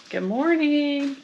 Good morning.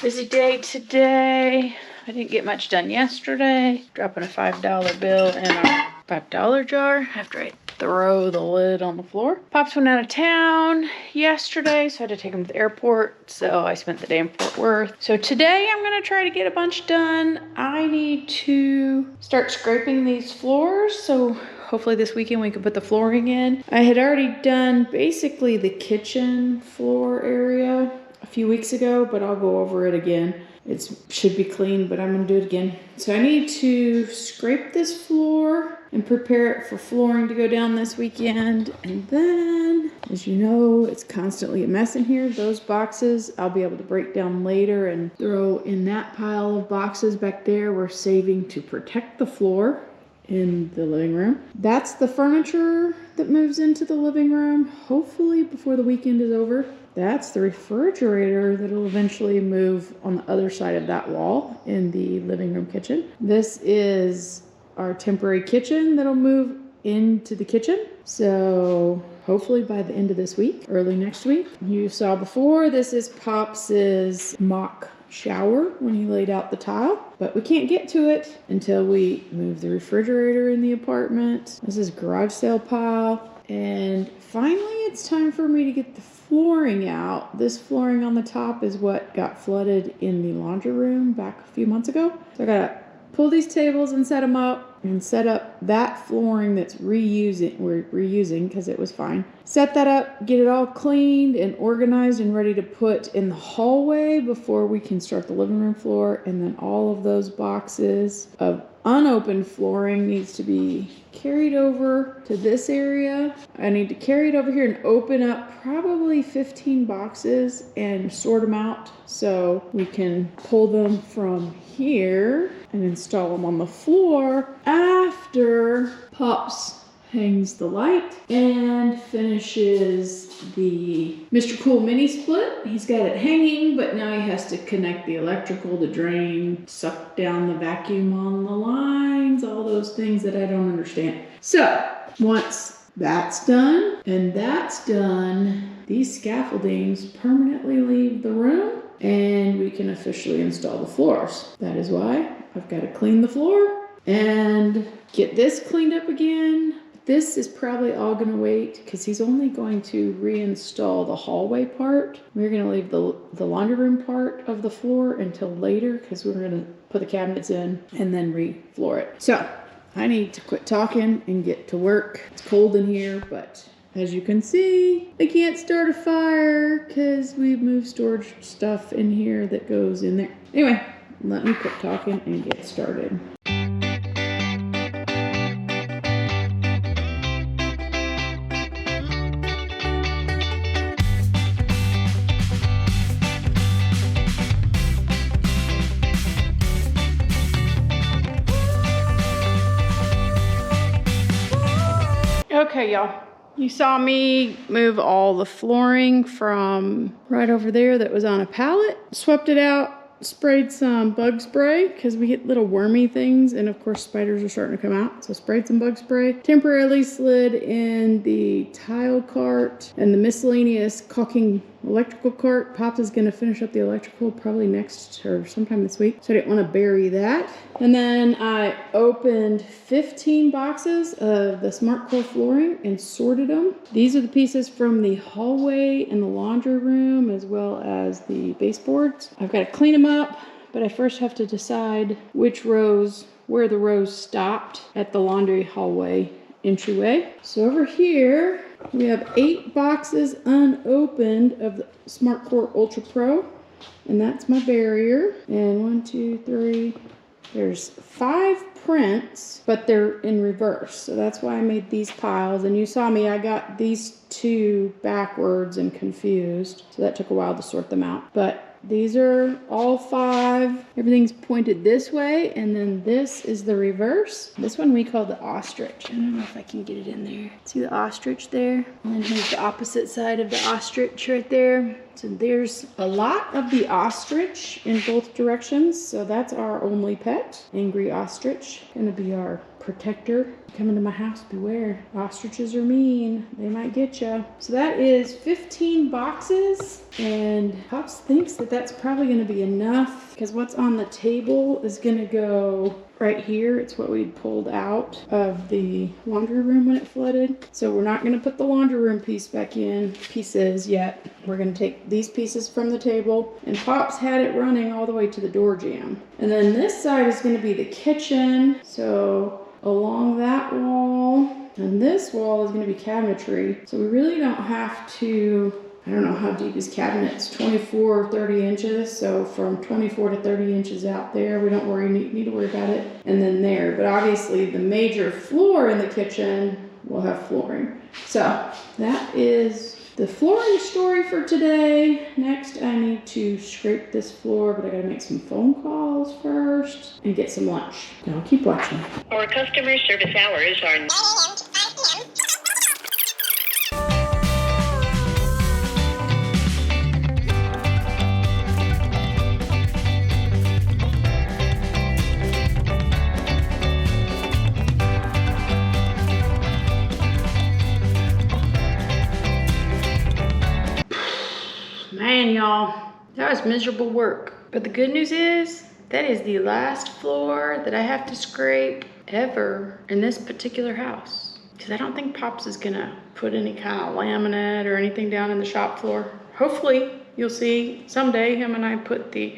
Busy day today. I didn't get much done yesterday. Dropping a $5 bill in our $5 jar after I throw the lid on the floor. Pops went out of town yesterday, so I had to take him to the airport. So I spent the day in Fort Worth. So today I'm gonna try to get a bunch done. I need to start scraping these floors. So hopefully this weekend we can put the flooring in. I had already done basically the kitchen floor area a few weeks ago, but I'll go over it again. It should be clean, but I'm gonna do it again. So I need to scrape this floor and prepare it for flooring to go down this weekend. And then, as you know, it's constantly a mess in here. Those boxes I'll be able to break down later and throw in that pile of boxes back there. We're saving to protect the floor in the living room. That's the furniture that moves into the living room, hopefully before the weekend is over. That's the refrigerator that'll eventually move on the other side of that wall in the living room kitchen. This is our temporary kitchen that'll move into the kitchen. So hopefully by the end of this week, early next week. You saw before, this is Pops's mock shower when he laid out the tile, but we can't get to it until we move the refrigerator in the apartment. This is garage sale pile. And finally, it's time for me to get the flooring out. This flooring on the top is what got flooded in the laundry room back a few months ago. So I gotta pull these tables and set them up and set up that flooring that's we're reusing because it was fine. Set that up, get it all cleaned and organized and ready to put in the hallway before we can start the living room floor. And then all of those boxes of unopened flooring needs to be carried over to this area. I need to carry it over here and open up probably 15 boxes and sort them out so we can pull them from here and install them on the floor after Pops hangs the light and finishes the Mr. Cool mini split. He's got it hanging, but now he has to connect the electrical, the drain, suck down the vacuum on the lines, all those things that I don't understand. So once that's done and that's done, these scaffoldings permanently leave the room and we can officially install the floors. That is why I've got to clean the floor and get this cleaned up again. This is probably all going to wait because he's only going to reinstall the hallway part. We're going to leave the laundry room part of the floor until later because we're going to put the cabinets in and then re-floor it. So I need to quit talking and get to work. It's cold in here, but as you can see, I can't start a fire because we've moved storage stuff in here that goes in there. Anyway, let me quit talking and get started. Okay, y'all. You saw me move all the flooring from right over there that was on a pallet. Swept it out, sprayed some bug spray because we get little wormy things and of course spiders are starting to come out. So sprayed some bug spray. Temporarily slid in the tile cart and the miscellaneous caulking electrical cart. Pops is going to finish up the electrical probably next or sometime this week. So I didn't want to bury that. And then I opened 15 boxes of the SmartCore flooring and sorted them. These are the pieces from the hallway and the laundry room as well as the baseboards. I've got to clean them up, but I first have to decide where the rows stopped at the laundry hallway entryway. So over here, we have 8 boxes unopened of the SmartCore Ultra Pro, and that's my barrier. And 1, 2, 3, there's 5 prints, but they're in reverse. So that's why I made these piles. And you saw me, I got these 2 backwards and confused. So that took a while to sort them out. But these are all 5. Everything's pointed this way, and then this is the reverse. This one we call the ostrich. I don't know if I can get it in there. See the ostrich there? And then here's the opposite side of the ostrich right there. So there's a lot of the ostrich in both directions. So that's our only pet, angry ostrich. Gonna be our protector. Come into my house, beware. Ostriches are mean. They might get you. So that is 15 boxes. And Pops thinks that that's probably going to be enough because what's on the table is going to go right here. It's what we pulled out of the laundry room when it flooded. So we're not going to put the laundry room pieces yet. We're going to take these pieces from the table, and Pops had it running all the way to the door jamb. And then this side is going to be the kitchen. So along that wall, and this wall is going to be cabinetry. So we really don't have to, I don't know how deep his cabinet's 24 or 30 inches. So from 24 to 30 inches out there, we don't need to worry about it. And then there, but obviously the major floor in the kitchen will have flooring. So that is the flooring story for today. Next, I need to scrape this floor, but I gotta make some phone calls first and get some lunch. Now keep watching. Our customer service hours are 9 a.m. to 5 p.m. Man, y'all, that was miserable work. But the good news is that is the last floor that I have to scrape ever in this particular house. Because I don't think Pops is gonna put any kind of laminate or anything down in the shop floor. Hopefully, you'll see someday him and I put the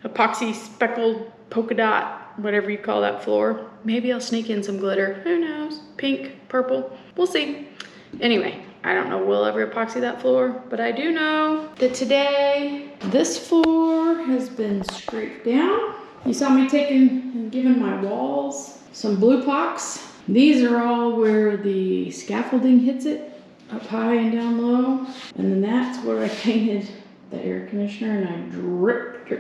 epoxy speckled polka dot, whatever you call that floor. Maybe I'll sneak in some glitter. Who knows? Pink, purple. We'll see. Anyway, I don't know we'll ever epoxy that floor, but I do know that today this floor has been scraped down. You saw me taking and giving my walls some blue pox. These are all where the scaffolding hits it, up high and down low. And then that's where I painted the air conditioner, and I dripped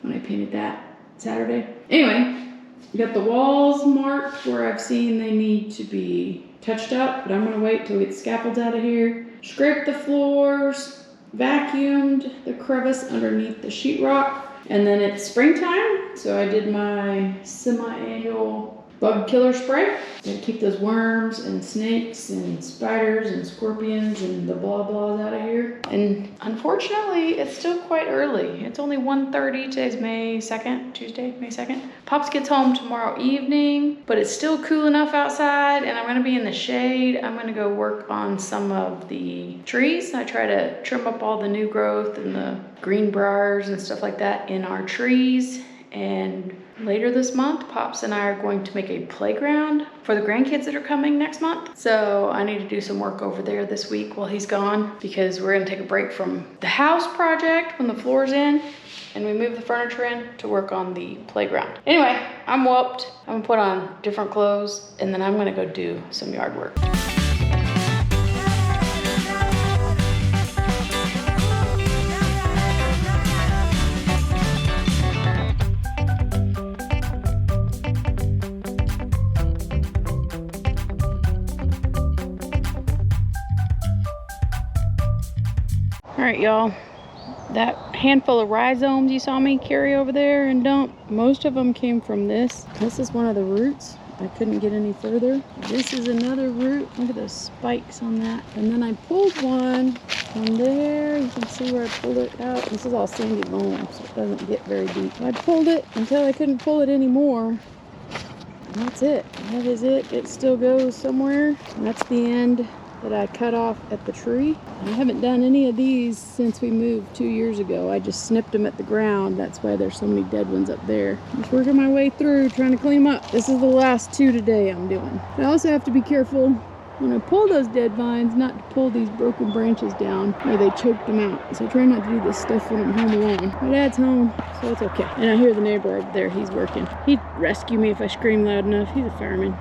when I painted that Saturday. Anyway, got the walls marked where I've seen they need to be touched up, but I'm gonna wait till we get the scaffolds out of here. Scraped the floors, vacuumed the crevice underneath the sheetrock, and then it's springtime, so I did my semi-annual bug killer spray to keep those worms and snakes and spiders and scorpions and the blah blahs out of here. And unfortunately, it's still quite early. It's only 1:30. Today's May 2nd, Tuesday, May 2nd. Pops gets home tomorrow evening, but it's still cool enough outside, and I'm gonna be in the shade. I'm gonna go work on some of the trees. I try to trim up all the new growth and the green briars and stuff like that in our trees. And later this month, Pops and I are going to make a playground for the grandkids that are coming next month. So I need to do some work over there this week while he's gone, because we're gonna take a break from the house project when the floor's in and we move the furniture in to work on the playground. Anyway, I'm whooped. I'm gonna put on different clothes, and then I'm gonna go do some yard work. All right, y'all, that handful of rhizomes you saw me carry over there and dump, most of them came from this. This is one of the roots. I couldn't get any further. This is another root. Look at those spikes on that. And then I pulled one from there. You can see where I pulled it out. This is all sandy loam, so it doesn't get very deep. I pulled it until I couldn't pull it anymore. And that's it. That is it. It still goes somewhere. And that's the end that I cut off at the tree. I haven't done any of these since we moved 2 years ago. I just snipped them at the ground. That's why there's so many dead ones up there. Just working my way through, trying to clean them up. This is the last 2 today I'm doing. I also have to be careful when I pull those dead vines not to pull these broken branches down or they choked them out. So I try not to do this stuff when I'm home alone. My dad's home, so it's okay. And I hear the neighbor over there, he's working. He'd rescue me if I scream loud enough. He's a fireman.